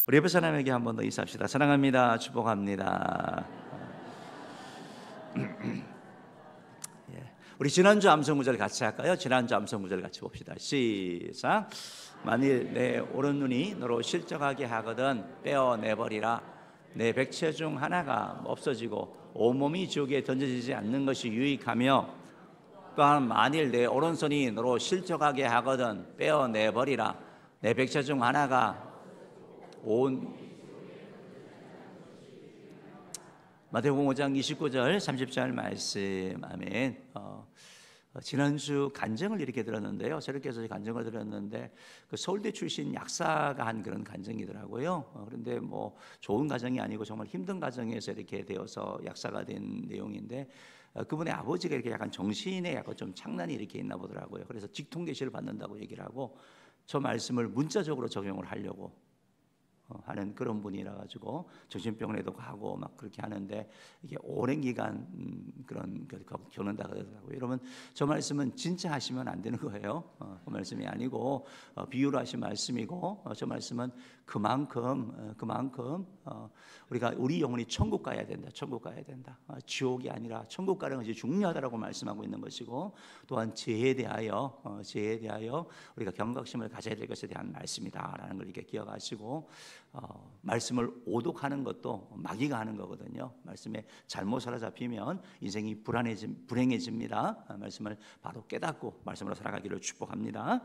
우리 옆에 사람에게 한 번 더 인사합시다. 사랑합니다. 축복합니다. 예. 우리 지난주 암송 구절 같이 할까요? 지난주 암송 구절 같이 봅시다. 시작. 만일 내 오른 눈이 너로 실족하게 하거든 빼어내버리라. 내 백체 중 하나가 없어지고 온몸이 지옥에 던져지지 않는 것이 유익하며, 또한 만일 내 오른손이 너로 실족하게 하거든 빼어내버리라. 내 백체 중 하나가 마태복음 5장 29절 30절 말씀. 아멘. 지난주 간증을 이렇게 들었는데요. 새롭게 간증을 들었는데 그 서울대 출신 약사가 한 그런 간증이더라고요. 그런데 뭐 좋은 가정이 아니고 정말 힘든 가정에서 이렇게 되어서 약사가 된 내용인데, 그분의 아버지가 이렇게 약간 정신에 약간 좀 착란이 이렇게 있나 보더라고요. 그래서 직통계시를 받는다고 얘기를 하고 저 말씀을 문자적으로 적용을 하려고 하는 그런 분이라 가지고 정신병원에도 가고 막 그렇게 하는데, 이게 오랜 기간 그런 겪는다 그러더라고요. 여러분, 저 말씀은 진짜 하시면 안 되는 거예요. 그 말씀이 아니고 비유로 하신 말씀이고, 저 말씀은 그만큼 우리가 우리 영혼이 천국 가야 된다. 천국 가야 된다. 지옥이 아니라 천국 가는 것이 중요하다라고 말씀하고 있는 것이고, 또한 죄에 대하여 우리가 경각심을 가져야 될 것에 대한 말씀이다라는 걸 이렇게 기억하시고, 말씀을 오독하는 것도 마귀가 하는 거거든요. 말씀에 잘못 사로잡히면 인생이 불행해집니다. 말씀을 바로 깨닫고 말씀으로 살아가기를 축복합니다.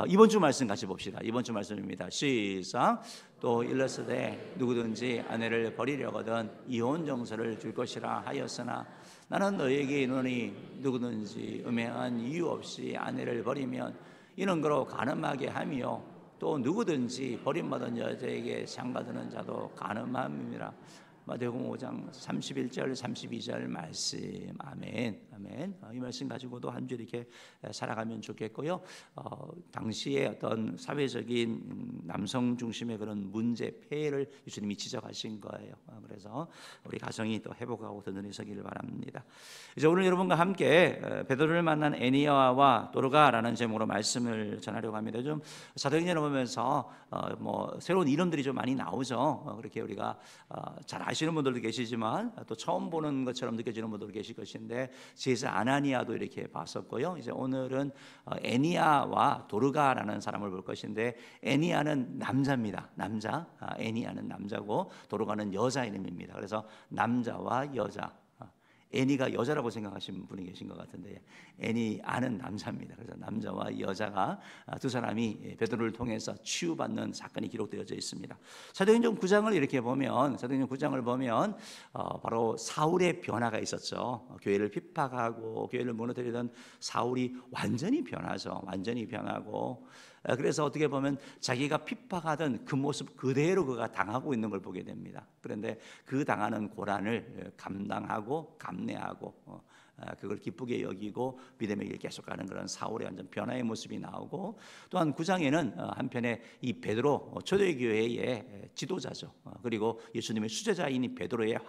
이번 주 말씀 같이 봅시다. 이번 주 말씀입니다. 시작. 또 일렀으되 누구든지 아내를 버리려거든 이혼 정서를 줄 것이라 하였으나 나는 너에게 이르노니 누구든지 음행한 이유 없이 아내를 버리면 이는 그로 간음하게 하며, 또 누구든지 버림받은 여자에게 상가드는 자도 간음함이라. 마태복음 5장 31절 32절 말씀. 아멘. 아멘. 이 말씀 가지고도 한 주 이렇게 살아가면 좋겠고요. 당시에 어떤 사회적인 남성 중심의 그런 문제 폐해를 예수님이 지적하신 거예요. 그래서 우리 가정이 또 회복하고 든든히 서기를 바랍니다. 이제 오늘 여러분과 함께 베드로를 만난 애니야와 도르가라는 제목으로 말씀을 전하려고 합니다. 좀 사도행전을 보면서 뭐 새로운 이름들이 좀 많이 나오죠. 그렇게 우리가 잘 아시는 분들도 계시지만 또 처음 보는 것처럼 느껴지는 분들도 계실 것인데, 제사 아나니아도 이렇게 봤었고요. 이제 오늘은 애니야와 도르가라는 사람을 볼 것인데, 애니야는 남자입니다. 남자. 애니야는 남자고 도르가는 여자 이름입니다. 그래서 남자와 여자. 애니가 여자라고 생각하시는 분이 계신 것 같은데, 애니아는 남자입니다. 그래서 남자와 여자가 두 사람이 베드로를 통해서 치유받는 사건이 기록되어져 있습니다. 사도행전 9장을 이렇게 보면, 사도행전 9장을 보면 바로 사울의 변화가 있었죠. 교회를 핍박하고 교회를 무너뜨리던 사울이 완전히 변하죠. 완전히 변하고, 그래서 어떻게 보면 자기가 핍박하던 그 모습 그대로 그가 당하고 있는 걸 보게 됩니다. 그런데 그 당하는 고난을 감당하고 감내하고 그걸 기쁘게 여기고 믿음의 길 계속 가는 그런 사울의 완전 변화의 모습이 나오고, 또한 9장에는 한편에 이 베드로 초대교회의 지도자죠. 그리고 예수님의 수제자인 이 베드로의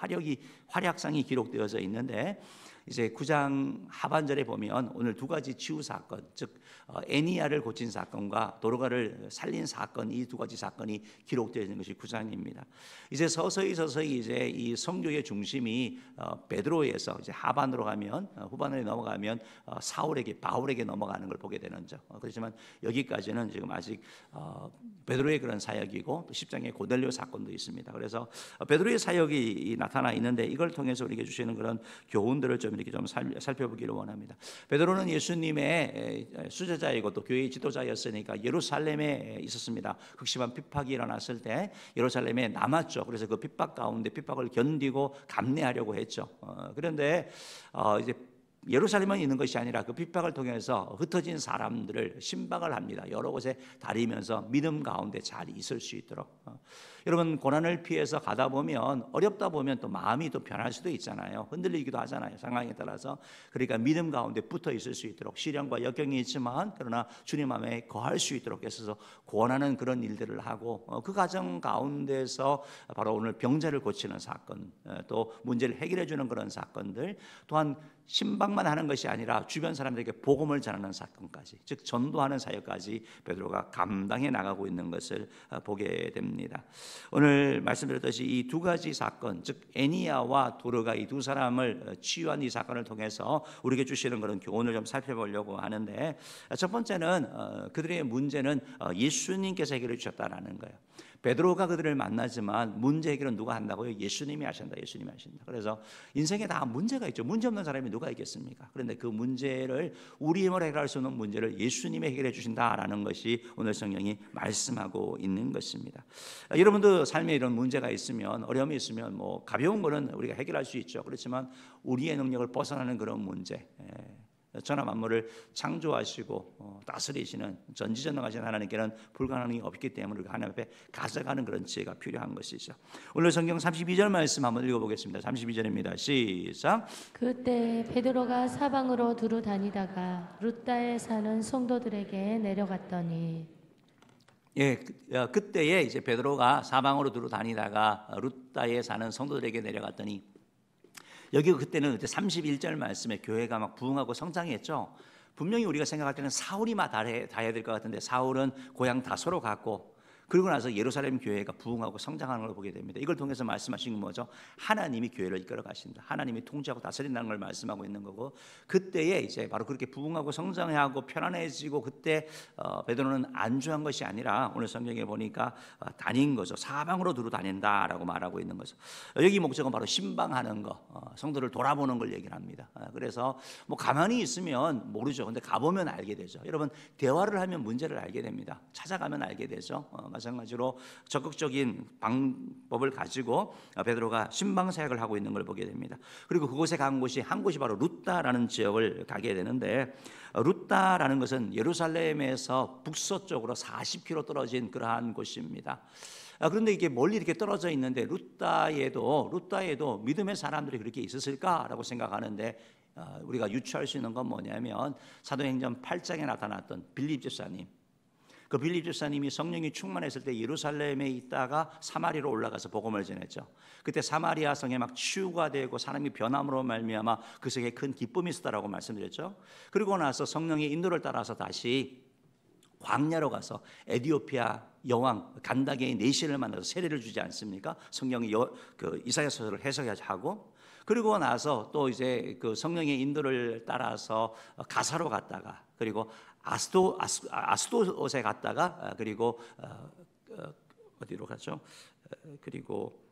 활약상이 기록되어져 있는데, 이제 9장 하반절에 보면 오늘 두 가지 치유 사건, 즉 애니야를 고친 사건과 도르가를 살린 사건, 이 두 가지 사건이 기록되어 있는 것이 9장입니다. 이제 서서히 이제 이 성교의 중심이 베드로에서 이제 하반으로 가면, 후반으로 넘어가면 바울에게 넘어가는 걸 보게 되는 점. 그렇지만 여기까지는 지금 아직 베드로의 그런 사역이고, 또 10장의 고넬료 사건도 있습니다. 그래서 베드로의 사역이 나타나 있는데, 이걸 통해서 우리에게 주시는 그런 교훈들을 좀 이렇게 좀 살펴보기를 원합니다. 베드로는 예수님의 수제자이고 또 교회의 지도자였으니까 예루살렘에 있었습니다. 극심한 핍박이 일어났을 때 예루살렘에 남았죠. 그래서 그 핍박 가운데 핍박을 견디고 감내하려고 했죠. 그런데 이제 예루살렘만 있는 것이 아니라 그 핍박을 통해서 흩어진 사람들을 신방을 합니다. 여러 곳에 다니면서 믿음 가운데 잘 있을 수 있도록. 여러분, 고난을 피해서 가다 보면, 어렵다 보면 또 마음이 또 변할 수도 있잖아요. 흔들리기도 하잖아요, 상황에 따라서. 그러니까 믿음 가운데 붙어 있을 수 있도록, 시련과 역경이 있지만 그러나 주님 마음에 거할 수 있도록 해서 권하는 그런 일들을 하고, 그 과정 가운데서 바로 오늘 병자를 고치는 사건, 또 문제를 해결해 주는 그런 사건들, 또한 신방만 하는 것이 아니라 주변 사람들에게 복음을 전하는 사건까지, 즉 전도하는 사역까지 베드로가 감당해 나가고 있는 것을 보게 됩니다. 오늘 말씀드렸듯이 이 두 가지 사건, 즉 에니야와 도르가 이 두 사람을 치유한 이 사건을 통해서 우리에게 주시는 그런 교훈을 좀 살펴보려고 하는데, 첫 번째는 그들의 문제는 예수님께서 해결해 주셨다라는 거예요. 베드로가 그들을 만나지만 문제 해결은 누가 한다고요? 예수님이 하신다. 예수님이 하신다. 그래서 인생에 다 문제가 있죠. 문제 없는 사람이 누가 있겠습니까? 그런데 그 문제를, 우리 힘으로 해결할 수 없는 문제를 예수님이 해결해 주신다라는 것이 오늘 성경이 말씀하고 있는 것입니다. 여러분도 삶에 이런 문제가 있으면, 어려움이 있으면 뭐 가벼운 거는 우리가 해결할 수 있죠. 그렇지만 우리의 능력을 벗어나는 그런 문제, 천하 만물을 창조하시고 다스리시는 전지전능하신 하나님께는 불가능이 없기 때문에 우리가 하나님 앞에 가져가는 그런 지혜가 필요한 것이죠. 오늘 성경 32절 말씀 한번 읽어보겠습니다. 32절입니다. 시작. 그때 베드로가 사방으로 두루 다니다가 룻다에 사는 성도들에게 내려갔더니, 그때에 이제 베드로가 사방으로 두루 다니다가 룻다에 사는 성도들에게 내려갔더니, 여기 그때는 31절 말씀에 교회가 막 부흥하고 성장했죠. 분명히 우리가 생각할 때는 사울이 다 해야 될 것 같은데, 사울은 고향 다소로 갔고, 그리고 나서 예루살렘 교회가 부흥하고 성장하는 걸 보게 됩니다. 이걸 통해서 말씀하신 건 뭐죠? 하나님이 교회를 이끌어 가신다. 하나님이 통치하고 다스린다는 걸 말씀하고 있는 거고, 그때에 이제 바로 그렇게 부흥하고 성장하고 편안해지고, 그때 베드로는 안주한 것이 아니라 오늘 성경에 보니까 다닌 거죠. 사방으로 두루 다닌다라고 말하고 있는 거죠. 여기 목적은 바로 신방하는 거, 성도를 돌아보는 걸 얘기를 합니다. 그래서 뭐 가만히 있으면 모르죠. 근데 가보면 알게 되죠. 여러분, 대화를 하면 문제를 알게 됩니다. 찾아가면 알게 되죠. 마찬가지로 적극적인 방법을 가지고 베드로가 신방 사역을 하고 있는 걸 보게 됩니다. 그리고 그곳에 간 곳이 한 곳이 바로 룻다라는 지역을 가게 되는데, 룻다라는 것은 예루살렘에서 북서쪽으로 40km 떨어진 그러한 곳입니다. 그런데 이게 멀리 이렇게 떨어져 있는데 룻다에도 믿음의 사람들이 그렇게 있었을까라고 생각하는데, 우리가 유추할 수 있는 건 뭐냐면 사도행전 8장에 나타났던 빌립 집사님, 그 빌립 집사님이 성령이 충만했을 때 예루살렘에 있다가 사마리아로 올라가서 복음을 전했죠. 그때 사마리아 성에 막 치유가 되고 사람이 변함으로 말미암아 그 성에 큰 기쁨이 있었다라고 말씀드렸죠. 그리고 나서 성령의 인도를 따라서 다시 광야로 가서 에디오피아 여왕 간다게의 내시를 만나서 세례를 주지 않습니까? 성령이 그 이사야 서서를 해석하고, 그리고 나서 또 이제 그 성령의 인도를 따라서 가사로 갔다가, 그리고 아스도옷에 갔다가, 그리고 어디로 갔죠? 그리고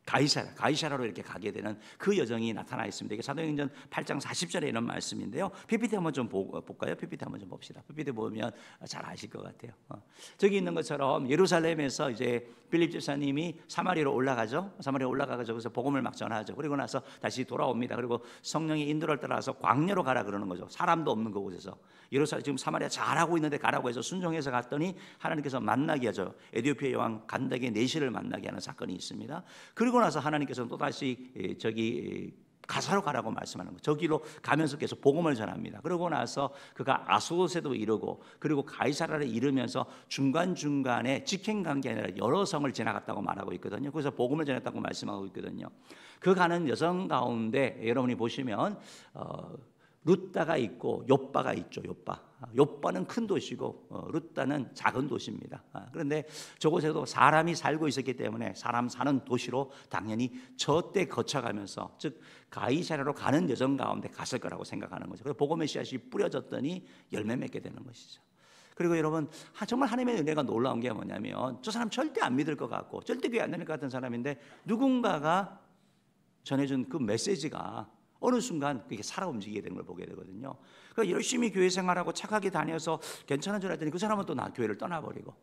가이사라로 이렇게 가게 되는 그 여정이 나타나 있습니다. 이게 사도행전 8장 40절에 이런 말씀인데요. PPT 한번 좀 볼까요? PPT 한번 좀 봅시다. PPT 보면 잘 아실 것 같아요. 저기 있는 것처럼 예루살렘에서 이제 빌립 집사님이 사마리아로 올라가죠. 사마리아 올라가서 거기서 복음을 막 전하죠. 그리고 나서 다시 돌아옵니다. 그리고 성령의 인도를 따라서 광야로 가라 그러는 거죠. 사람도 없는 그곳에서. 예루살렘 지금 사마리아 잘하고 있는데 가라고 해서 순종해서 갔더니 하나님께서 만나게 하죠. 에디오피아 여왕 간다게 내시를 만나게 하는 사건이 있습니다. 그리고 나서 하나님께서는 또 다시 저기 가사로 가라고 말씀하는 거예요. 저기로 가면서 계속 복음을 전합니다. 그러고 나서 그가 아소도세도 이르고, 그리고 가이사라를 이르면서 중간중간에 직행간 게 아니라 여러 성을 지나갔다고 말하고 있거든요. 그래서 복음을 전했다고 말씀하고 있거든요. 그 가는 여정 가운데 여러분이 보시면 룻다가 있고 욥바가 있죠. 욥바는 큰 도시고 룻다는 작은 도시입니다. 그런데 저곳에도 사람이 살고 있었기 때문에 사람 사는 도시로 당연히 저때 거쳐가면서, 즉 가이사랴로 가는 여정 가운데 갔을 거라고 생각하는 거죠. 그래서 복음의 씨앗이 뿌려졌더니 열매 맺게 되는 것이죠. 그리고 여러분, 정말 하나님의 은혜가 놀라운 게 뭐냐면, 저 사람 절대 안 믿을 것 같고 절대 교회 안 다닐 것 같은 사람인데 누군가가 전해준 그 메시지가 어느 순간 그게 살아 움직이게 되는 걸 보게 되거든요. 그러니까 열심히 교회 생활하고 착하게 다녀서 괜찮은 줄 알았더니 그 사람은 또 교회를 떠나버리고,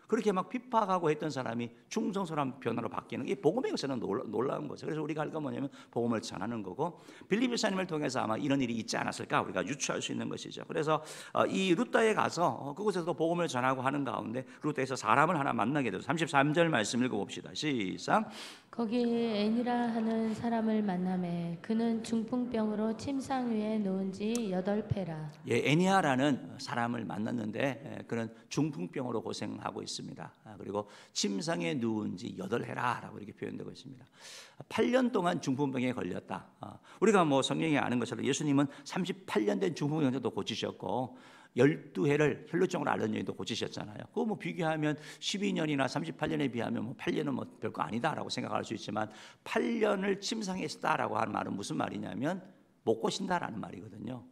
그렇게 막 핍박하고 했던 사람이 충성스러운 변화로 바뀌는 게 복음의 것에는 놀라운 거죠. 그래서 우리가 할 건 뭐냐면 복음을 전하는 거고, 빌립 집사님을 통해서 아마 이런 일이 있지 않았을까 우리가 유추할 수 있는 것이죠. 그래서 이 룻다에 가서 그곳에서 복음을 전하고 하는 가운데 룻다에서 사람을 하나 만나게 돼서 33절 말씀 읽어봅시다. 시작. 거기에 애니라 하는 사람을 만나매 그는 중풍병으로 침상 위에 누운 지 8패라. 애니아라는 사람을 만났는데 그는 중풍병으로 고생하고 있습니다. 있습니다. 그리고 침상에 누운 지 8해라라고 이렇게 표현되고 있습니다. 8년 동안 중풍병에 걸렸다. 우리가 뭐 성경에 아는 것처럼 예수님은 38년 된 중풍병자도 고치셨고 12해를 혈루증으로 앓는 여인도 고치셨잖아요. 그거 뭐 비교하면 12년이나 38년에 비하면 뭐 8년은 뭐 별거 아니다라고 생각할 수 있지만 8년을 침상에 있었다라고 하는 말은 무슨 말이냐면 못 고친다라는 말이거든요.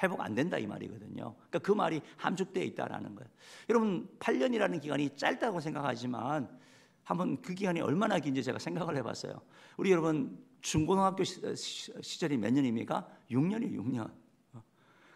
회복 안 된다 이 말이거든요. 그러니까 그 말이 함축되어 있다라는 거예요. 여러분 8년이라는 기간이 짧다고 생각하지만 한번 그 기간이 얼마나 긴지 제가 생각을 해봤어요. 우리 여러분 중고등학교 시절이 몇 년입니까? 6년이에요. 6년.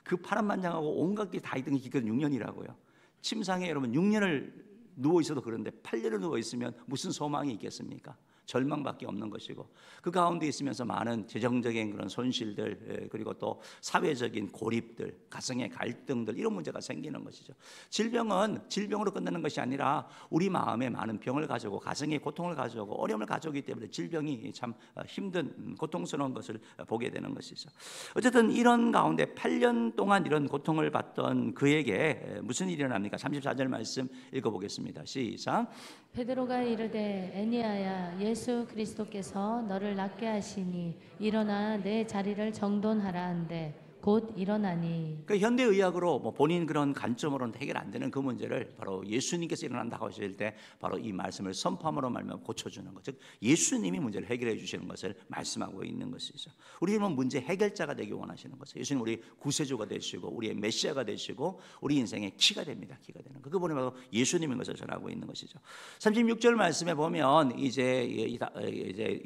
그 파란만장하고 온갖 게 다 있던 기간 6년이라고요. 침상에 여러분 6년을 누워 있어도 그런데 8년을 누워 있으면 무슨 소망이 있겠습니까? 절망밖에 없는 것이고 그 가운데 있으면서 많은 재정적인 그런 손실들 그리고 또 사회적인 고립들, 가정의 갈등들 이런 문제가 생기는 것이죠. 질병은 질병으로 끝나는 것이 아니라 우리 마음에 많은 병을 가져오고 가정의 고통을 가져오고 어려움을 가져오기 때문에 질병이 참 힘든 고통스러운 것을 보게 되는 것이죠. 어쨌든 이런 가운데 8년 동안 이런 고통을 받던 그에게 무슨 일이 일어납니까? 34절 말씀 읽어보겠습니다. 시작. 베드로가 이르되 애니아야 예수 그리스도께서 너를 낫게 하시니 일어나 내 자리를 정돈하라 한데 곧 일어나니. 그 현대 의학으로 뭐 본인 그런 관점으로는 해결 안 되는 그 문제를 바로 예수님께서 일어난다고 하실 때 바로 이 말씀을 선포함으로 말하면 고쳐주는 것, 즉 예수님이 문제를 해결해 주시는 것을 말씀하고 있는 것이죠. 우리는 문제 해결자가 되기 원하시는 것이죠. 예수님 우리 구세주가 되시고 우리의 메시아가 되시고 우리 인생의 키가 됩니다. 키가 되는 것. 그분이 바로 예수님인 것을 전하고 있는 것이죠. 36절 말씀에 보면 이제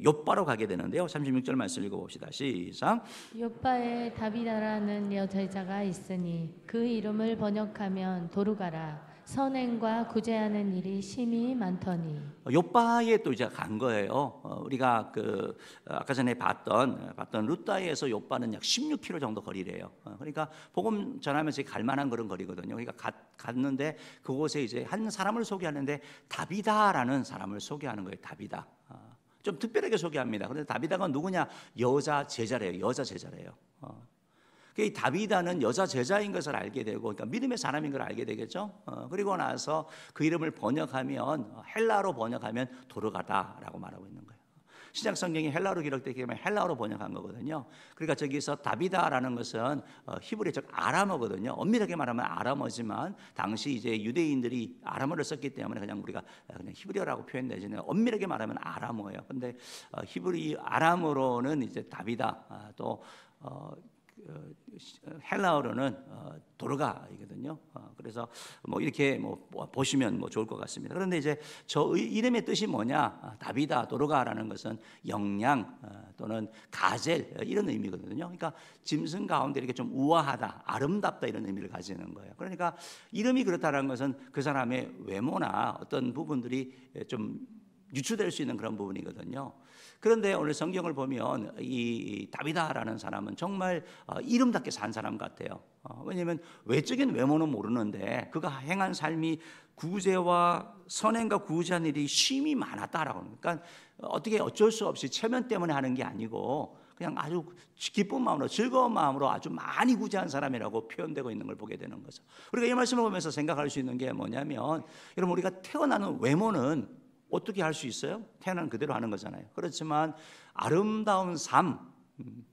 욥바로 가게 되는데요. 36절 말씀 읽어봅시다. 시작. 욥바에 다비다라는 여자가 있으니 그 이름을 번역하면 도르가라. 선행과 구제하는 일이 심히 많더니. 욥바에 또 이제 간 거예요. 우리가 그 아까 전에 봤던 루다에서 욥바는 약 16km 정도 거리래요. 그러니까 복음 전하면서 갈 만한 그런 거리거든요. 그러니까 갔는데 그곳에 이제 한 사람을 소개하는데 다비다라는 사람을 소개하는 거예요. 다비다. 좀 특별하게 소개합니다. 그런데 다비다가 누구냐? 여자 제자래요. 여자 제자래요. 이 다비다는 여자 제자인 것을 알게 되고, 그러니까 믿음의 사람인 걸 알게 되겠죠. 그리고 나서 그 이름을 번역하면 헬라로 번역하면 도르가다라고 말하고 있는 거예요. 신약 성경이 헬라로 기록되기 때문에 헬라어로 번역한 거거든요. 그러니까 저기서 다비다라는 것은 히브리적 아람어거든요. 엄밀하게 말하면 아람어지만 당시 이제 유대인들이 아람어를 썼기 때문에 그냥 우리가 그냥 히브리어라고 표현되지는 엄밀하게 말하면 아람어예요. 근데 히브리 아람어로는 이제 다비다 또 헬라어로는 도르가이거든요. 그래서 뭐 이렇게 뭐 보시면 뭐 좋을 것 같습니다. 그런데 이제 저 이름의 뜻이 뭐냐? 다비다, 도르가라는 것은 영양 또는 가젤 이런 의미거든요. 그러니까 짐승 가운데 이렇게 좀 우아하다, 아름답다 이런 의미를 가지는 거예요. 그러니까 이름이 그렇다는 것은 그 사람의 외모나 어떤 부분들이 좀 유추될 수 있는 그런 부분이거든요. 그런데 오늘 성경을 보면 이 다비다라는 사람은 정말 이름답게 산 사람 같아요. 왜냐하면 외적인 외모는 모르는데 그가 행한 삶이 구제와 선행과 구제한 일이 심히 많았다라고. 그러니까 어떻게 어쩔 수 없이 체면 때문에 하는 게 아니고 그냥 아주 기쁜 마음으로 즐거운 마음으로 아주 많이 구제한 사람이라고 표현되고 있는 걸 보게 되는 거죠. 우리가 이 말씀을 보면서 생각할 수 있는 게 뭐냐면 여러분 우리가 태어나는 외모는 어떻게 할 수 있어요? 태어난 그대로 하는 거잖아요. 그렇지만 아름다운 삶,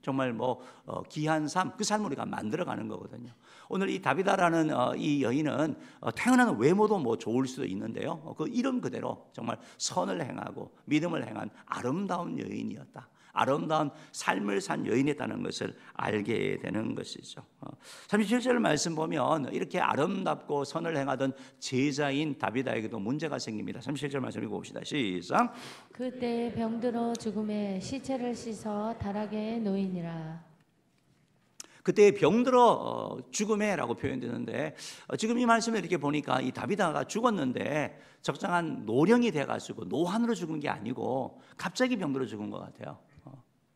정말 뭐 귀한 삶, 그 삶을 우리가 만들어가는 거거든요. 오늘 이 다비다라는 이 여인은 태어나는 외모도 뭐 좋을 수도 있는데요. 그 이름 그대로 정말 선을 행하고 믿음을 행한 아름다운 여인이었다. 아름다운 삶을 산 여인이었다는 것을 알게 되는 것이죠. 37절 말씀 보면 이렇게 아름답고 선을 행하던 제자인 다비다에게도 문제가 생깁니다. 37절 말씀 읽어봅시다. 시작. 그때 병들어 죽음에 시체를 씻어 다락에 놓이니라. 그때 병들어 죽음에라고 표현되는데 지금 이 말씀을 이렇게 보니까 이 다비다가 죽었는데 적당한 노령이 돼가지고 노환으로 죽은 게 아니고 갑자기 병들어 죽은 것 같아요.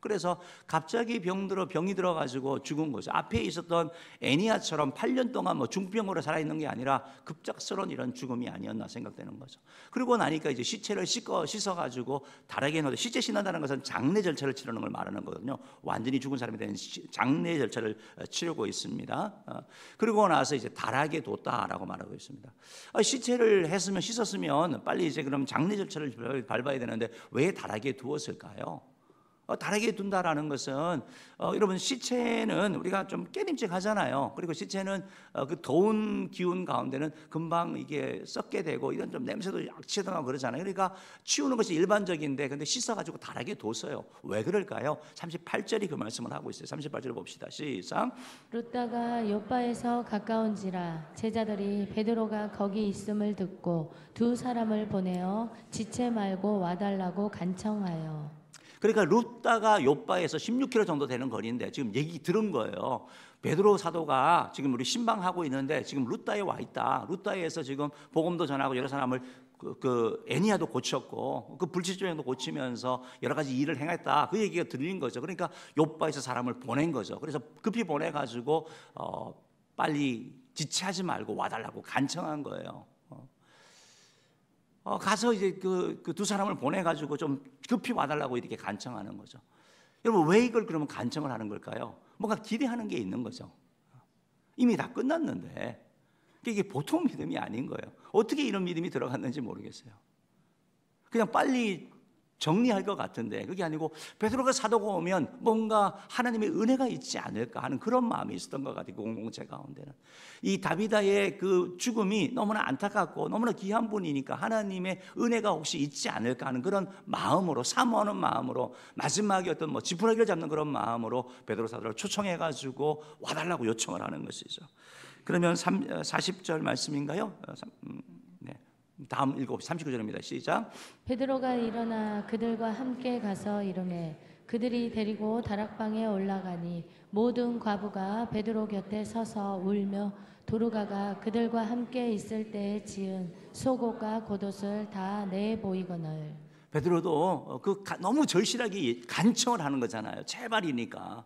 그래서 갑자기 병이 들어가지고 죽은 거죠. 앞에 있었던 애니아처럼 8년 동안 뭐 중병으로 살아있는 게 아니라 급작스러운 이런 죽음이 아니었나 생각되는 거죠. 그리고 나니까 이제 시체를 씻어가지고 다락에 넣어. 시체 씻는다는 것은 장례 절차를 치르는 걸 말하는 거거든요. 완전히 죽은 사람에 대한 장례 절차를 치르고 있습니다. 그리고 나서 이제 다락에 뒀다라고 말하고 있습니다. 시체를 했으면 씻었으면 빨리 이제 그럼 장례 절차를 밟아야 되는데 왜 다락에 두었을까요? 다락에 둔다라는 것은 여러분 시체는 우리가 좀 깨림직하잖아요. 그리고 시체는 그 더운 기운 가운데는 금방 이게 썩게 되고 이런 좀 냄새도 약치하고 그러잖아요. 그러니까 치우는 것이 일반적인데 근데 씻어가지고 다락에 뒀어요. 왜 그럴까요? 38절이 그 말씀을 하고 있어요. 38절 봅시다. 시작. 룻다가 요바에서 가까운지라 제자들이 베드로가 거기 있음을 듣고 두 사람을 보내어 지체 말고 와달라고 간청하여. 그러니까 룻다가 요바에서 16km 정도 되는 거리인데 지금 얘기 들은 거예요. 베드로 사도가 지금 우리 신방하고 있는데 지금 룻다에 와 있다. 룻다에서 지금 복음도 전하고 여러 사람을 그 애니아도 고쳤고 그 불치병도 고치면서 여러 가지 일을 행했다. 그 얘기가 들린 거죠. 그러니까 요바에서 사람을 보낸 거죠. 그래서 급히 보내가지고 빨리 지체하지 말고 와달라고 간청한 거예요. 가서 이제 그 두 사람을 보내가지고 좀 급히 와달라고 이렇게 간청하는 거죠. 여러분 왜 이걸 그러면 간청을 하는 걸까요? 뭔가 기대하는 게 있는 거죠. 이미 다 끝났는데 이게 보통 믿음이 아닌 거예요. 어떻게 이런 믿음이 들어갔는지 모르겠어요. 그냥 빨리 정리할 것 같은데 그게 아니고 베드로가 사도가 오면 뭔가 하나님의 은혜가 있지 않을까 하는 그런 마음이 있었던 것 같아요. 공동체 가운데는 이 다비다의 그 죽음이 너무나 안타깝고 너무나 귀한 분이니까 하나님의 은혜가 혹시 있지 않을까 하는 그런 마음으로 사모하는 마음으로 마지막에 어떤 뭐 지푸라기를 잡는 그런 마음으로 베드로 사도를 초청해가지고 와달라고 요청을 하는 것이죠. 그러면 40절 말씀인가요? 네. 다음 읽어 39절입니다. 시작. 베드로가 일어나 그들과 함께 가서 이르매 그들이 데리고 다락방에 올라가니 모든 과부가 베드로 곁에 서서 울며 도르가가 그들과 함께 있을 때에 지은 속옷과 겉옷을 다 내 보이거늘. 베드로도 너무 절실하게 간청을 하는 거잖아요. 제발이니까.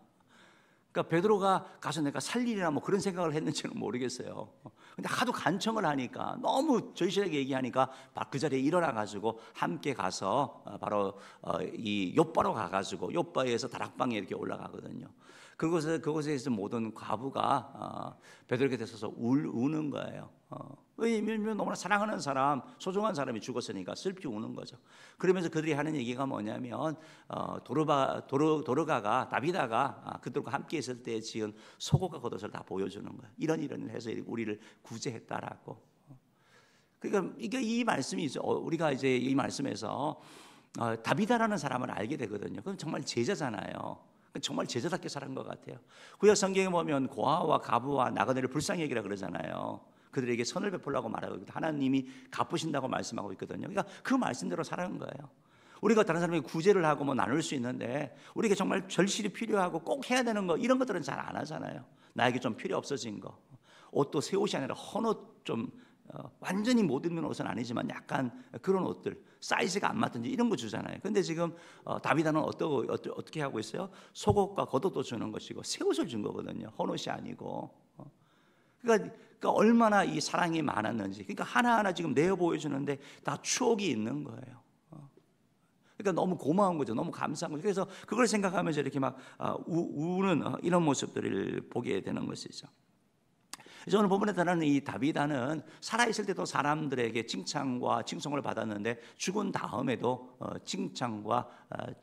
그러니까 베드로가 가서 내가 살 일이나 뭐 그런 생각을 했는지는 모르겠어요. 근데 하도 간청을 하니까 너무 절실하게 얘기하니까 그 자리에 일어나 가지고 함께 가서 바로 이 욥바로 가 가지고 욥바에서 다락방에 이렇게 올라가거든요. 그곳에서 모든 과부가 베드로 곁에 서서 우는 거예요. 왜냐면 너무나 사랑하는 사람, 소중한 사람이 죽었으니까 슬피 우는 거죠. 그러면서 그들이 하는 얘기가 뭐냐면 도르가가 다비다가 그들과 함께 있을 때 지은 속옷과 겉옷을 다 보여주는 거예요. 이런 일을 해서 우리를 구제했다라고. 그러니까 이게 이 말씀이 있죠. 우리가 이제 이 말씀에서 다비다라는 사람을 알게 되거든요. 그럼 정말 제자잖아요. 정말 제자답게 살은 것 같아요. 구약 성경에 보면 고아와 가부와 나그네를 불쌍히 여기라 그러잖아요. 그들에게 선을 베풀라고 말하고 있거든요. 하나님이 갚으신다고 말씀하고 있거든요. 그러니까 그 말씀대로 살아간 거예요. 우리가 다른 사람에게 구제를 하고 뭐 나눌 수 있는데 우리에게 정말 절실히 필요하고 꼭 해야 되는 거 이런 것들은 잘 안 하잖아요. 나에게 좀 필요 없어진 거, 옷도 새 옷이 아니라 헌옷 좀 완전히 못 입는 옷은 아니지만 약간 그런 옷들 사이즈가 안 맞든지 이런 거 주잖아요. 근데 지금 다비다는 어떻게 하고 있어요? 속옷과 겉옷도 주는 것이고 새 옷을 준 거거든요. 헌옷이 아니고. 그러니까 얼마나 이 사랑이 많았는지. 그러니까 하나하나 지금 내어 보여주는데 다 추억이 있는 거예요. 그러니까 너무 고마운 거죠. 너무 감사한 거죠. 그래서 그걸 생각하면서 이렇게 막 우는 이런 모습들을 보게 되는 것이죠. 오늘 본문에 따르는 이 다비다는 살아있을 때도 사람들에게 칭찬과 칭송을 받았는데 죽은 다음에도 칭찬과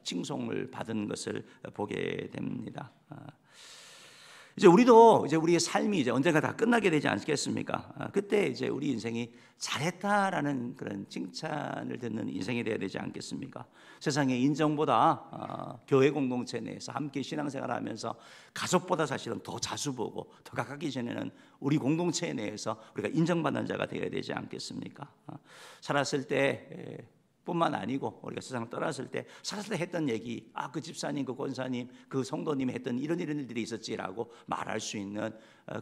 칭송을 받은 것을 보게 됩니다. 이제 우리도 이제 우리의 삶이 이제 언젠가 다 끝나게 되지 않겠습니까? 그때 이제 우리 인생이 잘했다라는 그런 칭찬을 듣는 인생이 되어야 되지 않겠습니까? 세상의 인정보다 교회 공동체 내에서 함께 신앙생활하면서 가족보다 사실은 더 자주 보고 더 가깝게 지내는 우리 공동체 내에서 우리가 인정받는 자가 되어야 되지 않겠습니까? 살았을 때 뿐만 아니고 우리가 세상을 떠났을 때 살았을 때 했던 얘기, 그 집사님, 그 권사님, 그 성도님이 했던 이런 일들이 있었지라고 말할 수 있는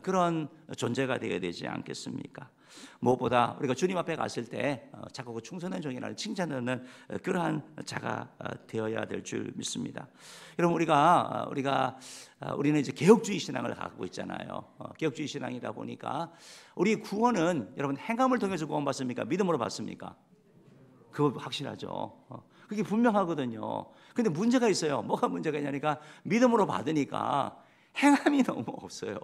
그런 존재가 되어야 되지 않겠습니까? 무엇보다 우리가 주님 앞에 갔을 때 자꾸 그 충성된 종이라는 칭찬하는 그러한 자가 되어야 될 줄 믿습니다. 여러분, 우리는 이제 개혁주의 신앙을 갖고 있잖아요. 개혁주의 신앙이다 보니까 우리 구원은 여러분 행함을 통해서 구원받습니까? 믿음으로 받습니까? 그거 확실하죠. 그게 분명하거든요. 근데 문제가 있어요. 뭐가 문제가 있냐니까 믿음으로 받으니까 행함이 너무 없어요.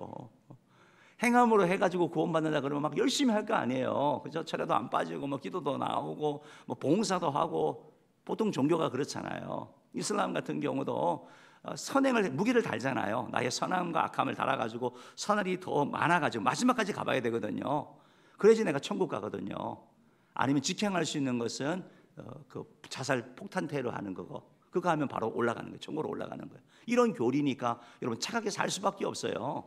행함으로 해가지고 구원받는다 그러면 막 열심히 할 거 아니에요. 그죠? 철야도 안 빠지고 뭐 기도도 나오고 뭐 봉사도 하고 보통 종교가 그렇잖아요. 이슬람 같은 경우도 선행을 무기를 달잖아요. 나의 선함과 악함을 달아가지고 선할이 더 많아가지고 마지막까지 가봐야 되거든요. 그래야지 내가 천국 가거든요. 아니면 직행할 수 있는 것은 그 자살 폭탄 테러 하는 거고 그거 하면 바로 올라가는 거예요. 천국으로 올라가는 거예요. 이런 교리니까 여러분 착하게 살 수밖에 없어요.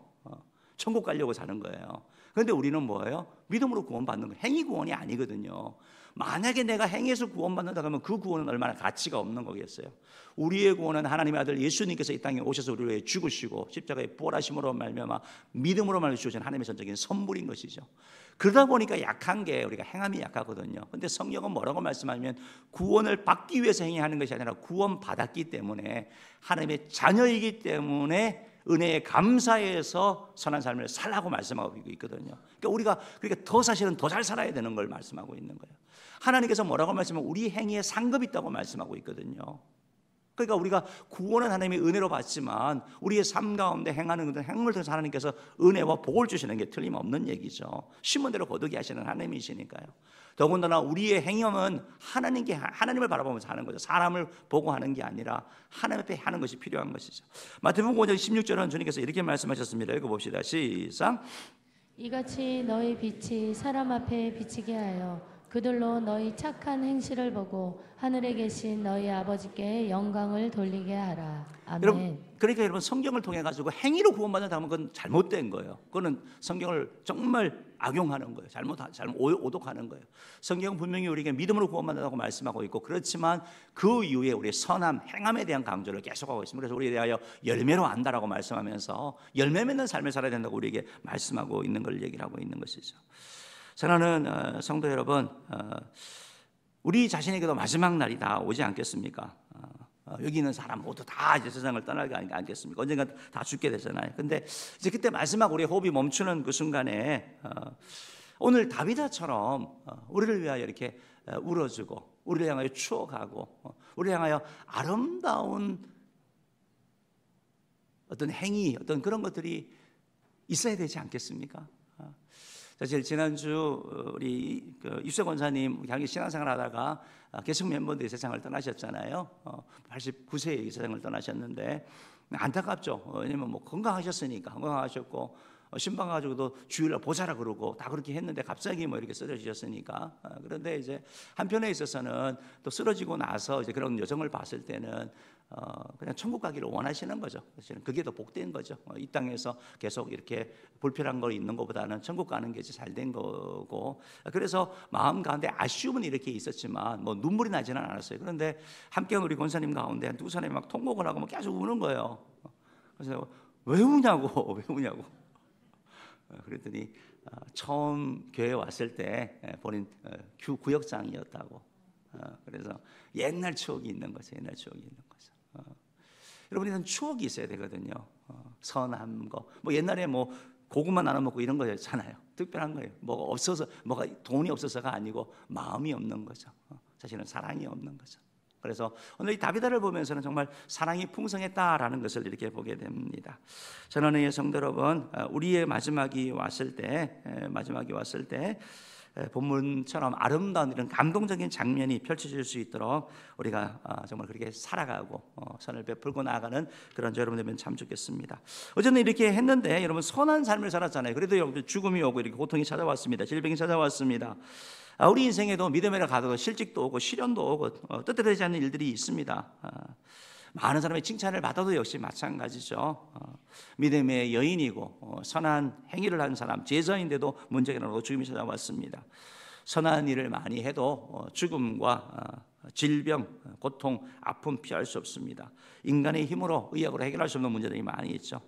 천국 가려고 사는 거예요. 그런데 우리는 뭐예요? 믿음으로 구원받는 거예요. 행위 구원이 아니거든요. 만약에 내가 행해서 구원받는다 그러면 그 구원은 얼마나 가치가 없는 거겠어요. 우리의 구원은 하나님의 아들 예수님께서 이 땅에 오셔서 우리를 위해 죽으시고 십자가에 부활하심으로 말미암아 믿음으로 말미암아 주신 하나님의 전적인 선물인 것이죠. 그러다 보니까 약한 게 우리가 행함이 약하거든요. 근데 성경은 뭐라고 말씀하면 구원을 받기 위해서 행위하는 것이 아니라 구원 받았기 때문에 하나님의 자녀이기 때문에 은혜에 감사해서 선한 삶을 살라고 말씀하고 있거든요. 그러니까 우리가 더 사실은 더 잘 살아야 되는 걸 말씀하고 있는 거예요. 하나님께서 뭐라고 말씀하면 우리 행위에 상급이 있다고 말씀하고 있거든요. 그러니까 우리가 구원은 하나님의 은혜로 받지만 우리의 삶 가운데 행하는 행물을 통해서 하나님께서 은혜와 복을 주시는 게 틀림없는 얘기죠. 심은 대로 거두게 하시는 하나님이시니까요. 더군다나 우리의 행함은 하나님을 바라보면서 하는 거죠. 사람을 보고 하는 게 아니라 하나님 앞에 하는 것이 필요한 것이죠. 마태복음 5장 16절은 주님께서 이렇게 말씀하셨습니다. 읽어봅시다. 시작. 이같이 너희 빛이 사람 앞에 비치게 하여 그들로 너희 착한 행실을 보고 하늘에 계신 너희 아버지께 영광을 돌리게 하라. 아멘. 그러니까 여러분 성경을 통해 가지고 행위로 구원받는다 하면 그건 잘못된 거예요. 그거는 성경을 정말 악용하는 거예요. 잘못 오독하는 거예요. 성경은 분명히 우리에게 믿음으로 구원받는다고 말씀하고 있고 그렇지만 그 이후에 우리의 선함, 행함에 대한 강조를 계속하고 있습니다. 그래서 우리에 대하여 열매로 안다라고 말씀하면서 열매 맺는 삶을 살아야 된다고 우리에게 말씀하고 있는 걸 얘기를 하고 있는 것이죠. 사랑하는 성도 여러분, 우리 자신에게도 마지막 날이 다 오지 않겠습니까? 여기 있는 사람 모두 다 이제 세상을 떠나게 않겠습니까? 언젠가 다 죽게 되잖아요. 근데 이제 그때 마지막 우리의 호흡이 멈추는 그 순간에 오늘 다비다처럼 우리를 위하여 이렇게 울어주고 우리를 향하여 추억하고 우리를 향하여 아름다운 어떤 행위, 어떤 그런 것들이 있어야 되지 않겠습니까? 사실 지난주 우리 입세 권사님 향기 신앙생활 하다가 계속 멤버들이 세상을 떠나셨잖아요. 89세에 세상을 떠나셨는데 안타깝죠. 왜냐면 뭐 건강하셨으니까 건강하셨고 신방 가지고도 주일날 보자라 그러고 다 그렇게 했는데 갑자기 뭐 이렇게 쓰러지셨으니까. 그런데 이제 한편에 있어서는 또 쓰러지고 나서 이제 그런 여정을 봤을 때는 그냥 천국 가기를 원하시는 거죠. 사실은 그게 더 복된 거죠. 이 땅에서 계속 이렇게 불편한 걸 있는 것보다는 천국 가는 게 잘 된 거고. 그래서 마음 가운데 아쉬움은 이렇게 있었지만 뭐 눈물이 나지는 않았어요. 그런데 함께한 우리 권사님 가운데 한 두 사람이 막 통곡을 하고 막 계속 우는 거예요. 그래서 왜 우냐고. 그랬더니 처음 교회 왔을 때 본인 구역장이었다고. 그래서 옛날 추억이 있는 거죠. 여러분 이런 추억이 있어야 되거든요. 선한 거. 뭐 옛날에 뭐 고구마 나눠 먹고 이런 거였잖아요. 특별한 거예요. 뭐가 없어서 뭐가 돈이 없어서가 아니고 마음이 없는 거죠. 사실은 사랑이 없는 거죠. 그래서 오늘 이 다비다를 보면서는 정말 사랑이 풍성했다라는 것을 이렇게 보게 됩니다. 전하는 성도 여러분, 우리의 마지막이 왔을 때 본문처럼 아름다운 이런 감동적인 장면이 펼쳐질 수 있도록 우리가 정말 그렇게 살아가고 선을 베풀고 나아가는 그런 여러분 되면 참 좋겠습니다. 어제는 이렇게 했는데 여러분 선한 삶을 살았잖아요. 그래도 여러분 죽음이 오고 이렇게 고통이 찾아왔습니다. 질병이 찾아왔습니다. 우리 인생에도 믿음에를 가도 실직도 오고 시련도 오고 뜻대로되지 않는 일들이 있습니다. 많은 사람의 칭찬을 받아도 역시 마찬가지죠. 믿음의 여인이고 선한 행위를 한 사람, 제자인데도 문제가 나고 죽음이 찾아왔습니다. 선한 일을 많이 해도 죽음과 질병, 고통, 아픔 피할 수 없습니다. 인간의 힘으로 의학으로 해결할 수 없는 문제들이 많이 있죠.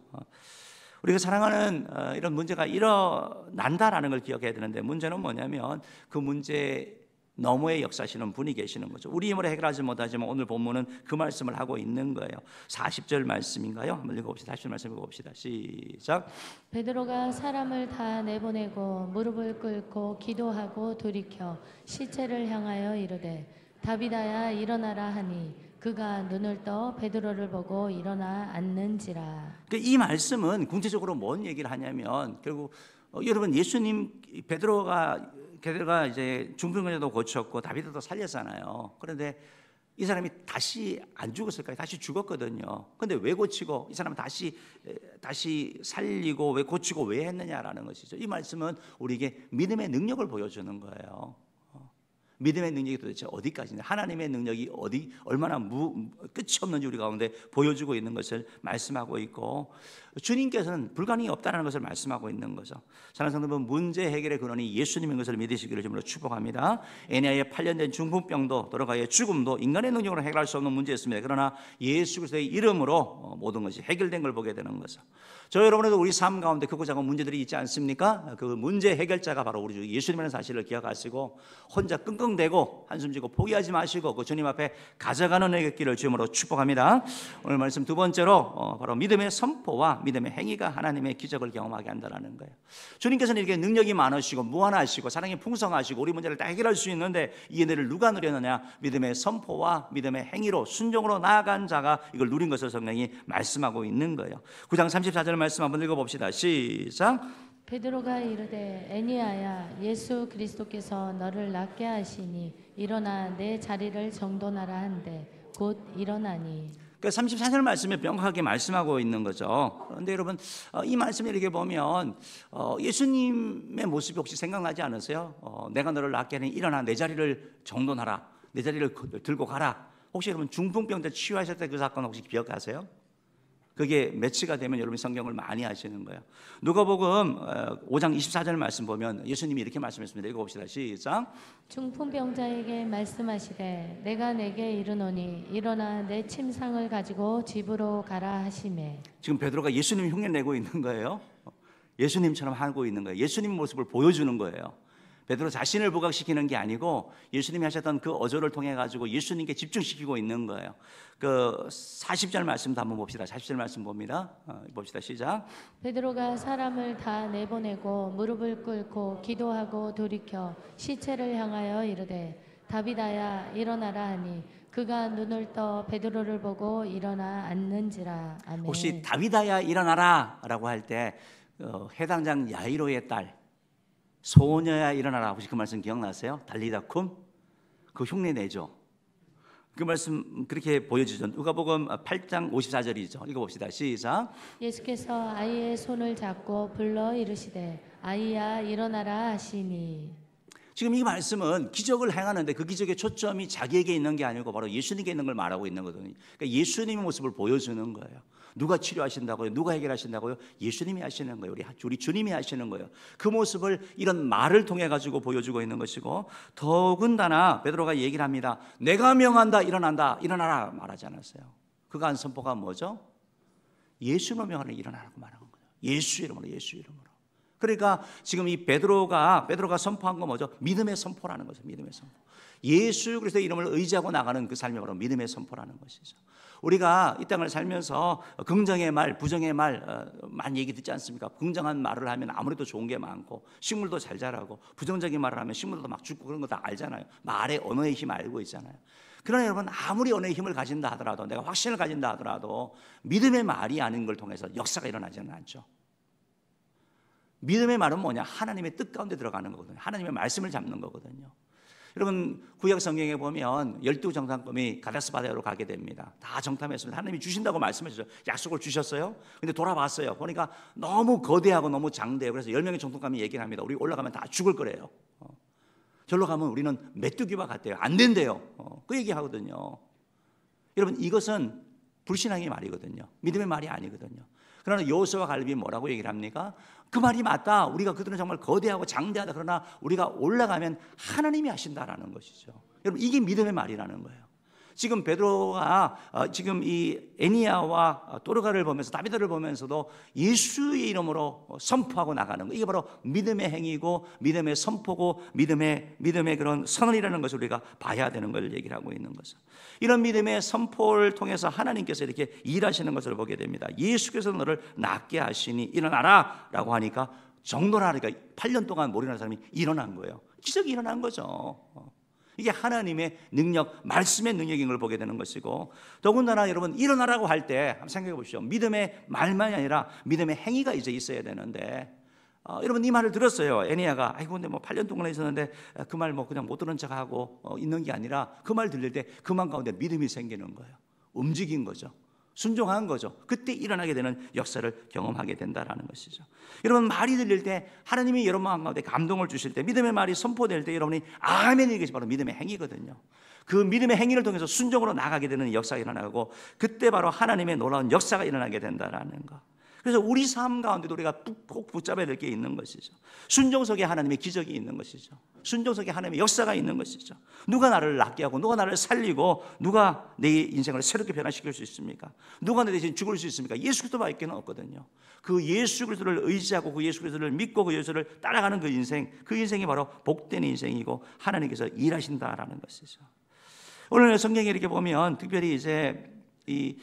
우리가 사랑하는 이런 문제가 일어난다라는 걸 기억해야 되는데 문제는 뭐냐면 그 문제 너머에 역사하시는 분이 계시는 거죠. 우리 힘으로 해결하지 못하지만 오늘 본문은 그 말씀을 하고 있는 거예요. 40절 말씀인가요? 한번 읽어봅시다. 40절 말씀 읽어봅시다. 시작. 베드로가 사람을 다 내보내고 무릎을 꿇고 기도하고 돌이켜 시체를 향하여 이르되 다비다야 일어나라 하니 그가 눈을 떠 베드로를 보고 일어나 앉는지라. 이 말씀은 궁극적으로 뭔 얘기를 하냐면 결국 여러분 예수님 베드로가 이제 중풍병자도 고쳤고 다비드도 살렸잖아요. 그런데 이 사람이 다시 안 죽었을까요? 다시 죽었거든요. 근데 왜 고치고 이 사람은 다시 살리고 왜 고치고 왜 했느냐라는 것이죠. 이 말씀은 우리에게 믿음의 능력을 보여주는 거예요. 믿음의 능력이 도대체 어디까지냐? 하나님의 능력이 얼마나 끝이 없는지 우리 가운데 보여주고 있는 것을 말씀하고 있고 주님께서는 불가능이 없다는 것을 말씀하고 있는 거죠. 사랑하는 성도 여러분, 문제 해결의 근원이 예수님인 것을 믿으시기를 주님으로 축복합니다. 애니아의 8년 된 중풍병도 도로가의 죽음도 인간의 능력으로 해결할 수 없는 문제였습니다. 그러나 예수 그리스도의 이름으로 모든 것이 해결된 걸 보게 되는 거죠. 저 여러분에도 우리 삶 가운데 크고 작은 문제들이 있지 않습니까? 그 문제 해결자가 바로 우리 주 예수님이라는 사실을 기억하시고 혼자 끙끙대고 한숨 지고 포기하지 마시고 그 주님 앞에 가져가는 은혜의 길을 주님으로 축복합니다. 오늘 말씀 두 번째로 바로 믿음의 선포와 믿음의 행위가 하나님의 기적을 경험하게 한다는 거예요. 주님께서는 이렇게 능력이 많으시고 무한하시고 사랑이 풍성하시고 우리 문제를 다 해결할 수 있는데 이 은혜를 누가 누렸느냐? 믿음의 선포와 믿음의 행위로 순종으로 나아간 자가 이걸 누린 것을 성경이 말씀하고 있는 거예요. 9장 34절 말씀 한번 읽어봅시다. 시작. 베드로가 이르되 애니아야 예수 그리스도께서 너를 낫게 하시니 일어나 내 자리를 정돈하라 한데 곧 일어나니. 그 34절 말씀에 명확하게 말씀하고 있는 거죠. 그런데 여러분 이 말씀을 이렇게 보면 예수님의 모습이 혹시 생각나지 않으세요? 내가 너를 낫게 하니 일어나 내 자리를 정돈하라. 내 자리를 들고 가라. 혹시 여러분 중풍병자 치유하실 때 그 사건 혹시 기억하세요? 그게 매치가 되면 여러분이 성경을 많이 하시는 거예요. 누가복음 5장 24절 말씀 보면 예수님이 이렇게 말씀했습니다. 읽어봅시다. 시작. 중풍병자에게 말씀하시되 내가 내게 이르노니 일어나 내 침상을 가지고 집으로 가라 하시매. 지금 베드로가 예수님 흉내 내고 있는 거예요. 예수님처럼 하고 있는 거예요. 예수님 모습을 보여주는 거예요. 베드로 자신을 부각시키는 게 아니고 예수님이 하셨던 그 어조를 통해 가지고 예수님께 집중시키고 있는 거예요. 그 40절 말씀도 한번 봅시다. 40절 말씀 봅니다. 봅시다. 시작. 베드로가 사람을 다 내보내고 무릎을 꿇고 기도하고 돌이켜 시체를 향하여 이르되 다비다야 일어나라 하니 그가 눈을 떠 베드로를 보고 일어나 앉는지라. 아멘. 혹시 다비다야 일어나라 라고 할 때 해당장 야이로의 딸 소녀야 일어나라. 혹시 그 말씀 기억나세요? 달리다쿰? 그 흉내 내죠. 그 말씀 그렇게 보여주죠. 누가복음 8장 54절이죠. 읽어봅시다. 시작. 예수께서 아이의 손을 잡고 불러 이르시되 아이야 일어나라 하시니. 지금 이 말씀은 기적을 행하는데 그 기적의 초점이 자기에게 있는 게 아니고 바로 예수님께 있는 걸 말하고 있는 거거든요. 그러니까 예수님의 모습을 보여주는 거예요. 누가 치료하신다고요? 누가 해결하신다고요? 예수님이 하시는 거예요. 우리 주님이 하시는 거예요. 그 모습을 이런 말을 통해 가지고 보여주고 있는 것이고 더군다나 베드로가 얘기를 합니다. 내가 명한다 일어난다 일어나라 말하지 않았어요. 그가 한 선포가 뭐죠? 예수 이름으로 명하라 일어나라고 말한 거예요. 예수 이름으로 예수 이름으로. 그러니까 지금 이 베드로가 선포한 거 뭐죠? 믿음의 선포라는 거죠. 믿음의 선포. 예수 그리스도의 이름을 의지하고 나가는 그 삶이 바로 믿음의 선포라는 것이죠. 우리가 이 땅을 살면서 긍정의 말, 부정의 말 많이 얘기 듣지 않습니까? 긍정한 말을 하면 아무래도 좋은 게 많고 식물도 잘 자라고 부정적인 말을 하면 식물도 막 죽고 그런 거 다 알잖아요. 말의 언어의 힘 알고 있잖아요. 그러나 여러분 아무리 언어의 힘을 가진다 하더라도 내가 확신을 가진다 하더라도 믿음의 말이 아닌 걸 통해서 역사가 일어나지는 않죠. 믿음의 말은 뭐냐? 하나님의 뜻 가운데 들어가는 거거든요. 하나님의 말씀을 잡는 거거든요. 여러분 구약 성경에 보면 12정탐꾼이 가데스 바네아로 가게 됩니다. 다 정탐했습니다. 하나님이 주신다고 말씀하셨죠. 약속을 주셨어요. 근데 돌아봤어요. 보니까 너무 거대하고 너무 장대해요. 그래서 10명의 정탐꾼이 얘기를 합니다. 우리 올라가면 다 죽을 거래요. 절로 가면 우리는 메뚜기와 같대요. 안 된대요. 그 얘기하거든요. 여러분 이것은 불신앙의 말이거든요. 믿음의 말이 아니거든요. 그러나 여호수아와 갈렙이 뭐라고 얘기를 합니까? 그 말이 맞다. 우리가 그들은 정말 거대하고 장대하다. 그러나 우리가 올라가면 하나님이 하신다라는 것이죠. 여러분 이게 믿음의 말이라는 거예요. 지금 베드로가 지금 이 에니야와 도르가를 보면서 다비드를 보면서도 예수의 이름으로 선포하고 나가는 거, 이게 바로 믿음의 행위고 믿음의 선포고 믿음의 그런 선언이라는 것을 우리가 봐야 되는 걸 얘기를 하고 있는 거죠. 이런 믿음의 선포를 통해서 하나님께서 이렇게 일하시는 것을 보게 됩니다. 예수께서 너를 낫게 하시니 일어나라 라고 하니까 정도라, 그러니까 8년 동안 못 일어난 사람이 일어난 거예요. 기적이 일어난 거죠. 이게 하나님의 능력, 말씀의 능력인 걸 보게 되는 것이고, 더군다나 여러분 일어나라고 할 때 한번 생각해 보십시오. 믿음의 말만이 아니라 믿음의 행위가 이제 있어야 되는데, 여러분 이 말을 들었어요. 에니야가 아이고 근데 뭐 8년 동안 있었는데 그 말 뭐 그냥 못 들은 척하고 있는 게 아니라 그 말 들릴 때 그 말 가운데 믿음이 생기는 거예요. 움직인 거죠. 순종한 거죠. 그때 일어나게 되는 역사를 경험하게 된다라는 것이죠. 여러분 말이 들릴 때 하나님이 여러분 마음 가운데 감동을 주실 때, 믿음의 말이 선포될 때 여러분이 아멘이, 이것이 바로 믿음의 행위거든요. 그 믿음의 행위를 통해서 순종으로 나가게 되는 역사가 일어나고, 그때 바로 하나님의 놀라운 역사가 일어나게 된다라는 거. 그래서 우리 삶 가운데도 우리가 꼭 붙잡아야 될 게 있는 것이죠. 순종 속에 하나님의 기적이 있는 것이죠. 순종 속에 하나님의 역사가 있는 것이죠. 누가 나를 낫게 하고 누가 나를 살리고 누가 내 인생을 새롭게 변화시킬 수 있습니까? 누가 내 대신 죽을 수 있습니까? 예수 그리스도밖에 없거든요. 그 예수 그리스도를 의지하고 그 예수 그리스도를 믿고 그 예수를 따라가는 그 인생이 바로 복된 인생이고 하나님께서 일하신다라는 것이죠. 오늘 성경에 이렇게 보면 특별히 이제 이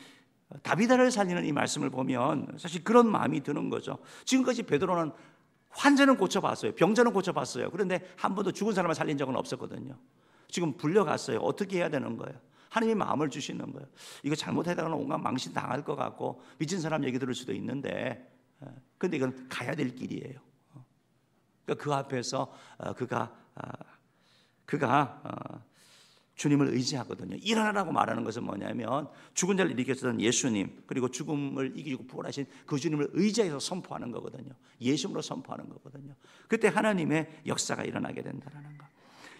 다비다를 살리는 이 말씀을 보면 사실 그런 마음이 드는 거죠. 지금까지 베드로는 환자는 고쳐봤어요. 병자는 고쳐봤어요. 그런데 한 번도 죽은 사람을 살린 적은 없었거든요. 지금 불려갔어요. 어떻게 해야 되는 거예요? 하나님이 마음을 주시는 거예요. 이거 잘못하다가는 온갖 망신 당할 것 같고 미친 사람 얘기 들을 수도 있는데, 근데 이건 가야 될 길이에요. 그러니까 그 앞에서 그가 주님을 의지하거든요. 일어나라고 말하는 것은 뭐냐면 죽은 자를 일으켰던 예수님, 그리고 죽음을 이기고 부활하신 그 주님을 의지해서 선포하는 거거든요. 예수님으로 선포하는 거거든요. 그때 하나님의 역사가 일어나게 된다는 거.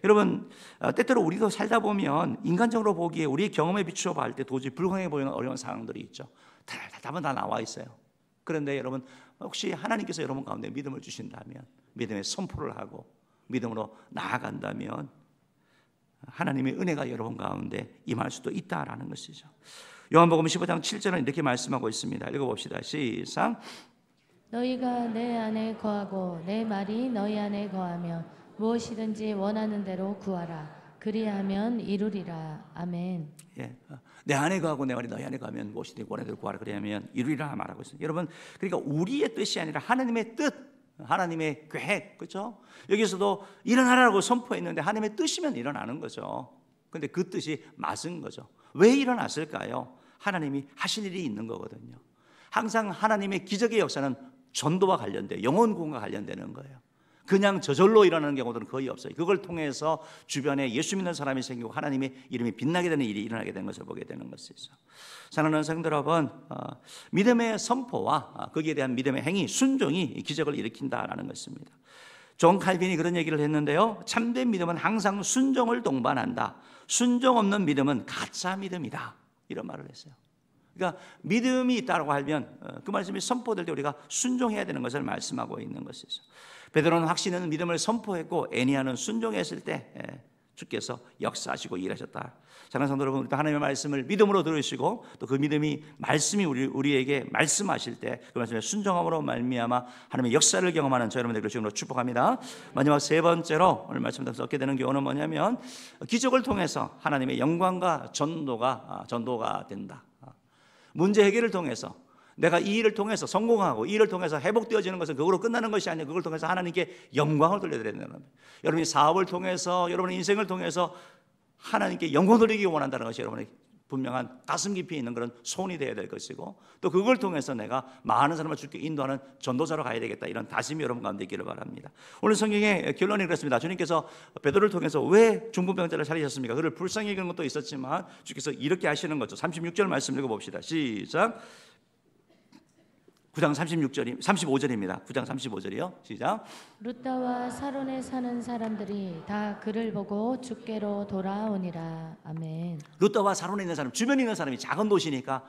여러분 때때로 우리도 살다 보면 인간적으로 보기에 우리의 경험에 비추어 볼 때 도저히 불가능해 보이는 어려운 상황들이 있죠. 답은 다 나와 있어요. 그런데 여러분 혹시 하나님께서 여러분 가운데 믿음을 주신다면, 믿음의 선포를 하고 믿음으로 나아간다면 하나님의 은혜가 여러분 가운데 임할 수도 있다라는 것이죠. 요한복음 15장 7절은 이렇게 말씀하고 있습니다. 읽어봅시다. 시작. 너희가 내 안에 거하고 내 말이 너희 안에 거하며 무엇이든지 원하는 대로 구하라. 그리하면 이루리라. 아멘. 예, 내 안에 거하고 내 말이 너희 안에 거하면 무엇이든지 원하는 대로 구하라. 그리하면 이루리라 말하고 있습니다. 여러분 그러니까 우리의 뜻이 아니라 하나님의 뜻, 하나님의 계획, 그렇죠? 여기서도 일어나라고 선포했는데 하나님의 뜻이면 일어나는 거죠. 그런데 그 뜻이 맞은 거죠. 왜 일어났을까요? 하나님이 하실 일이 있는 거거든요. 항상 하나님의 기적의 역사는 전도와 관련돼요. 영혼 구원과 관련되는 거예요. 그냥 저절로 일어나는 경우들은 거의 없어요. 그걸 통해서 주변에 예수 믿는 사람이 생기고 하나님의 이름이 빛나게 되는 일이 일어나게 되는 것을 보게 되는 것이죠. 사랑하는 성도 여러분, 믿음의 선포와 거기에 대한 믿음의 행위, 순종이 기적을 일으킨다라는 것입니다. 존 칼빈이 그런 얘기를 했는데요. 참된 믿음은 항상 순종을 동반한다. 순종 없는 믿음은 가짜 믿음이다. 이런 말을 했어요. 그러니까 믿음이 있다고 하면 그 말씀이 선포될 때 우리가 순종해야 되는 것을 말씀하고 있는 것이죠. 베드로는 확신 있는 믿음을 선포했고 에니야는 순종했을 때 주께서 역사하시고 일하셨다. 사랑하는 성도 여러분, 하나님의 말씀을 믿음으로 들으시고 또 그 믿음이 말씀이 우리에게 말씀하실 때 그 말씀에 순종함으로 말미암아 하나님의 역사를 경험하는 저 여러분들 주님으로 축복합니다. 마지막 세 번째로 오늘 말씀 통해서 얻게 되는 교훈은 뭐냐면 기적을 통해서 하나님의 영광과 전도가 된다. 문제 해결을 통해서 내가 이 일을 통해서 성공하고 이 일을 통해서 회복되어지는 것은 그걸로 끝나는 것이 아니라 그걸 통해서 하나님께 영광을 돌려드려야 된다는 겁니다. 여러분이 사업을 통해서 여러분의 인생을 통해서 하나님께 영광 돌리기 원한다는 것이 여러분의 분명한 가슴 깊이 있는 그런 소원이 되어야 될 것이고, 또 그걸 통해서 내가 많은 사람을 주께 인도하는 전도자로 가야 되겠다, 이런 다짐이 여러분 가운데 있기를 바랍니다. 오늘 성경의 결론이 그렇습니다. 주님께서 베드로를 통해서 왜 중풍병자를 살리셨습니까? 그를 불쌍히 여기는 것도 있었지만 주께서 이렇게 하시는 거죠. 36절 말씀 읽어봅시다. 시작. 9장 35절입니다. 9장 35절이요. 시작. 루다와 사론에 사는 사람들이 다 그를 보고 주께로 돌아오니라. 아멘. 루다와 사론에 있는 사람, 주변에 있는 사람이 작은 도시니까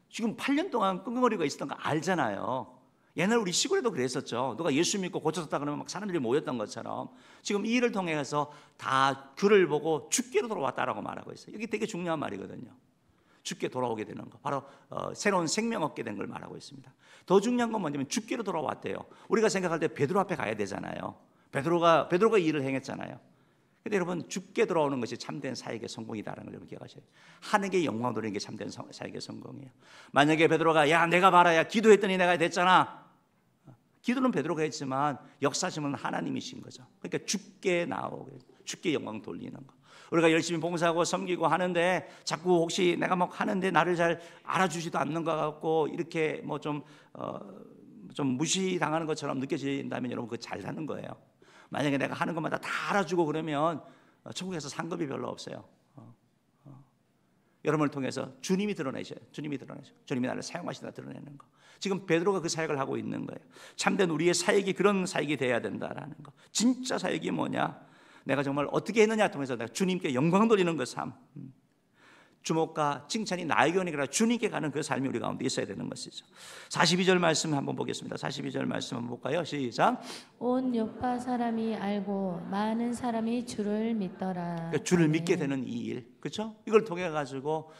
지금 8년 동안 끙끙거리고 있었던 거 알잖아요. 옛날 우리 시골에도 그랬었죠. 누가 예수 믿고 고쳐졌다 그러면 막 사람들이 모였던 것처럼 지금 이 일을 통해서 다 그를 보고 죽게로 돌아왔다라고 말하고 있어요. 이게 되게 중요한 말이거든요. 죽게 돌아오게 되는 거, 바로 새로운 생명 얻게 된 걸 말하고 있습니다. 더 중요한 건 뭐냐면 죽게로 돌아왔대요. 우리가 생각할 때 베드로 앞에 가야 되잖아요. 베드로가 이 일을 행했잖아요. 근데 여러분, 죽게 돌아오는 것이 참된 사역의 성공이다라는 걸 여러분 기억하셔야 돼요. 하늘의 영광 돌리는 게 참된 사역의 성공이에요. 만약에 베드로가 야 내가 봐라, 야 기도했더니 내가 됐잖아. 기도는 베드로가 했지만 역사심은 하나님이신 거죠. 그러니까 죽게 나오게, 죽게 영광 돌리는 거. 우리가 열심히 봉사하고 섬기고 하는데 자꾸 혹시 내가 막 하는데 나를 잘 알아주지도 않는 것 같고 이렇게 뭐 좀 무시당하는 것처럼 느껴진다면 여러분 그거 잘 사는 거예요. 만약에 내가 하는 것마다 다 알아주고 그러면 천국에서 상급이 별로 없어요. 여러분을 통해서 주님이 드러내셔요. 주님이 나를 사용하시다 드러내는 거. 지금 베드로가 그 사역을 하고 있는 거예요. 참된 우리의 사역이 그런 사역이 돼야 된다라는 거. 진짜 사역이 뭐냐? 내가 정말 어떻게 했느냐 통해서 내가 주님께 영광 돌리는 그 삶. 주목과 칭찬이 나에게 오는 게 아니라 주님께 가는 그 삶이 우리 가운데 있어야 되는 것이죠. 42절 말씀 한번 보겠습니다. 42절 말씀 한번 볼까요? 시작. 온 요파 사람이 알고 많은 사람이 주를 믿더라. 그러니까 주를 믿게 되는 이 일, 그렇죠? 이걸 통해 가지고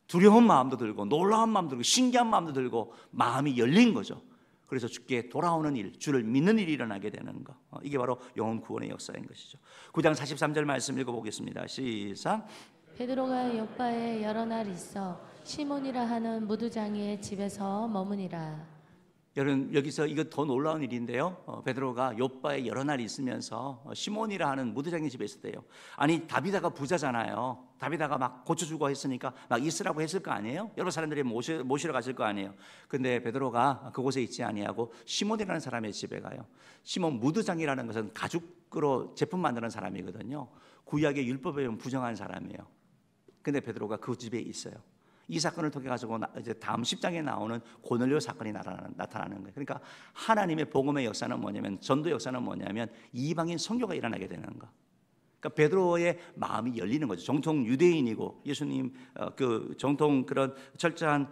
두려운 마음도 들고 놀라운 마음도 들고 신기한 마음도 들고 마음이 열린 거죠. 그래서 주께 돌아오는 일, 주를 믿는 일이 일어나게 되는 거. 이게 바로 영혼 구원의 역사인 것이죠. 9장 43절 말씀 읽어보겠습니다. 시작. 베드로가 요파에 여러 날 있어 시몬이라 하는 무두장이의 집에서 머무니라. 여러분, 여기서 이거 더 놀라운 일인데요. 베드로가 요빠에 여러 날 있으면서 시몬이라 하는 무두장의 집에 있었대요. 아니 다비다가 부자잖아요. 다비다가 막 고쳐주고 했으니까 막 있으라고 했을 거 아니에요? 여러 사람들이 모시러 갔을 거 아니에요. 근데 베드로가 그곳에 있지 아니하고 시몬이라는 사람의 집에 가요. 시몬 무두장이라는 것은 가죽으로 제품 만드는 사람이거든요. 구약의 율법에 보면 부정한 사람이에요. 근데 베드로가 그 집에 있어요. 이 사건을 통해 가지고 이제 다음 10장에 나오는 고넬료 사건이 나타나는 거예요. 그러니까 하나님의 복음의 역사는 뭐냐면, 전도 역사는 뭐냐면 이방인 선교가 일어나게 되는 거. 그러니까 베드로의 마음이 열리는 거죠. 정통 유대인이고 예수님 그 정통 그런 철저한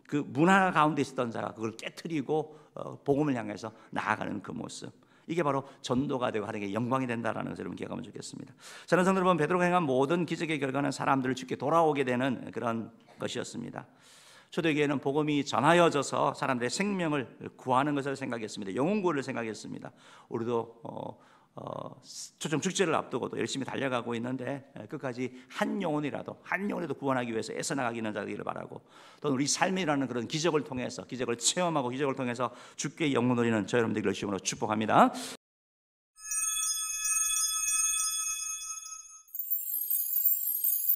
그 문화 가운데 있었던 자가 그걸 깨트리고 복음을 향해서 나아가는 그 모습. 이게 바로 전도가 되고 하나님께 영광이 된다라는 것을 여러분 기억하면 좋겠습니다. 저는 성도 여러분, 베드로가 행한 모든 기적의 결과는 사람들을 주께 돌아오게 되는 그런 것이었습니다. 초대교회는 복음이 전하여져서 사람들의 생명을 구하는 것을 생각했습니다. 영혼 구원을 생각했습니다. 우리도 초청 축제를 앞두고도 열심히 달려가고 있는데 끝까지 한 영혼이라도 구원하기 위해서 애써 나가기는 자들을 바라고, 또는 우리 삶이라는 그런 기적을 통해서, 기적을 체험하고 기적을 통해서 주께 영혼 돌리는 저 여러분들 열심으로 축복합니다.